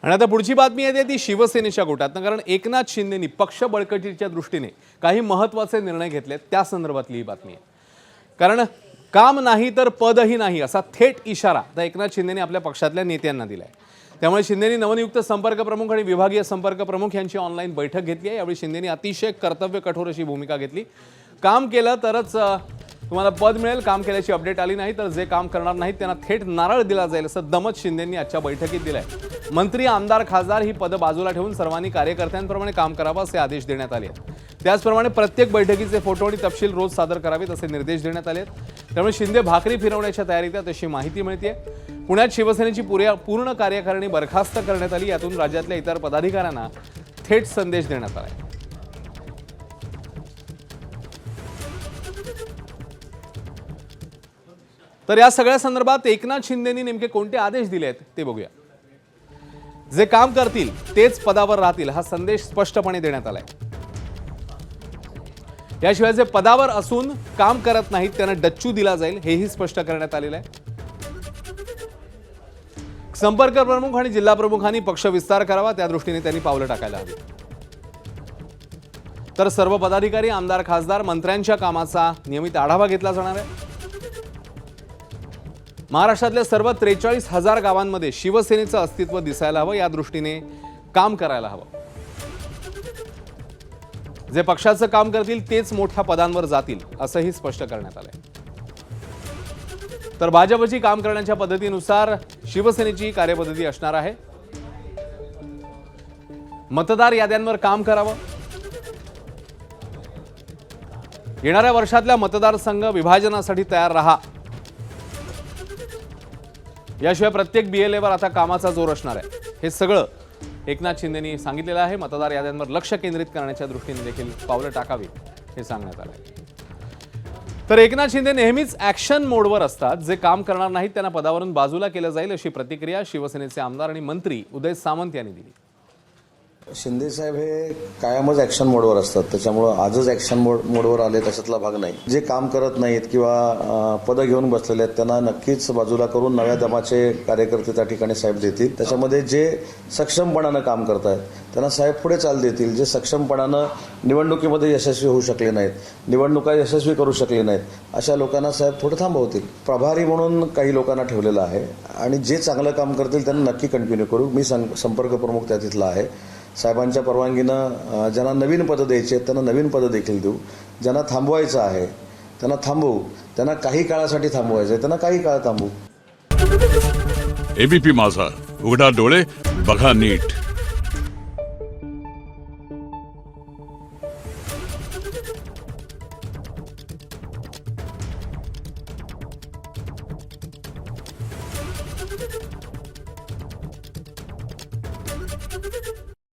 आणि आता पुढची बातमी येते ती शिवसेनेच्या गोटातनं, कारण एकनाथ शिंदेंनी पक्ष बळकटीच्या दृष्टीने काही महत्त्वाचे निर्णय घेतलेत त्या संदर्भातली ही बातमी आहे। कारण काम नाही तर पदही नाही असा थेट इशारा आता एकनाथ शिंदेंनी आपल्या पक्षातल्या नेत्यांना दिलाय। त्यामुळे शिंदेंनी नवनियुक्त संपर्क प्रमुख आणि विभागीय संपर्क प्रमुख यांची ऑनलाईन बैठक घेतली आहे। यावेळी शिंदेंनी अतिशय कर्तव्य कठोर अशी भूमिका घेतली। काम केलं तरच तुम्हाला पद मिळेल, काम केल्याची अपडेट आली नाही तर जे काम करणार नाहीत त्यांना थेट नारळ दिला जाईल असं दमत शिंदेंनी आजच्या बैठकीत दिलंय। मंत्री, आमदार, खासदार ही पद बाजूला ठेवून सर्वांनी कार्यकर्त्यांप्रमाणे काम करावं असे आदेश देण्यात आले आहेत। त्याचप्रमाणे प्रत्येक बैठकीचे फोटो आणि तपशील रोज सादर करावेत असे निर्देश देण्यात आले आहेत। त्यामुळे शिंदे भाकरी फिरवण्याच्या तयारीत आहेत अशी माहिती मिळते। पुण्यात शिवसेनेची पूर्ण कार्यकारिणी बरखास्त करण्यात आली। यातून राज्यातल्या इतर पदाधिकाऱ्यांना थेट संदेश देण्यात आला आहे। तर या सगळ्या संदर्भात एकनाथ शिंदेंनी नेमके कोणते आदेश दिले आहेत ते बघूया। जे काम करतील तेच पदावर राहतील हा संदेश स्पष्टपणे देण्यात आलाय। याशिवाय जे पदावर असून काम करत नाहीत त्यांना डच्चू दिला जाईल हेही स्पष्ट करण्यात आलेलं आहे। संपर्क प्रमुख आणि जिल्हा प्रमुखांनी पक्ष विस्तार करावा त्या दृष्टीने त्यांनी पावलं टाकायला हवी। तर सर्व पदाधिकारी, आमदार, खासदार, मंत्र्यांच्या कामाचा नियमित आढावा घेतला जाणार आहे। महाराष्ट्रातल्या सर्व 43,000 गावांमध्ये शिवसेनेचं अस्तित्व दिसायला हवं या दृष्टीने काम करायला हवं। जे पक्षाचं काम करतील तेच मोठ्या पदांवर जातील असंही स्पष्ट करण्यात आलंय। तर भाजपची काम करण्याच्या पद्धतीनुसार शिवसेनेची कार्यपद्धती असणार आहे। मतदार याद्यांवर काम करावं, येणाऱ्या वर्षातल्या मतदारसंघ विभाजनासाठी तयार राहा। याशिवाय प्रत्येक बीएलएवर आता कामाचा जोर असणार आहे। हे सगळं एकनाथ शिंदेंनी सांगितलेलं आहे। मतदार याद्यांवर लक्ष केंद्रित करण्याच्या दृष्टीने देखील पावलं टाकावी हे सांगण्यात आलं आहे। तर एकनाथ शिंदे नेहमीच ऍक्शन मोडवर असतात। जे काम करणार नाहीत त्यांना पदावरून बाजूला केलं जाईल अशी प्रतिक्रिया शिवसेनेचे आमदार आणि मंत्री उदय सामंत यांनी दिली। शिंदे साहेब हे कायमच ऍक्शन मोडवर असतात, त्याच्यामुळे आजच ऍक्शन मोडवर आले त्याच्यातला भाग नाही। जे काम करत नाहीत किंवा पदं घेऊन बसलेले आहेत त्यांना नक्कीच बाजूला करून नव्या दमाचे कार्यकर्ते त्या ठिकाणी साहेब देतील। त्याच्यामध्ये जे सक्षमपणानं काम करतायत त्यांना साहेब पुढे चाल देतील। जे सक्षमपणानं निवडणुकीमध्ये यशस्वी होऊ शकले नाहीत, निवडणुका यशस्वी करू शकले नाहीत, अशा लोकांना साहेब थोडं थांबवतील। प्रभारी म्हणून काही लोकांना ठेवलेलं आहे आणि जे चांगलं काम करतील त्यांना नक्की कंटिन्यू करू। मी संपर्क प्रमुख त्या तिथला आहे। साहेबांच्या परवानगीनं ज्यांना नवीन पदं द्यायची आहेत त्यांना नवीन पदं देखील देऊ। ज्यांना थांबवायचं आहे त्यांना थांबवू, त्यांना काही काळासाठी थांबवायचं आहे त्यांना काही काळ थांबवू। एबीपी माझा, उघडा डोळे बघा नीट।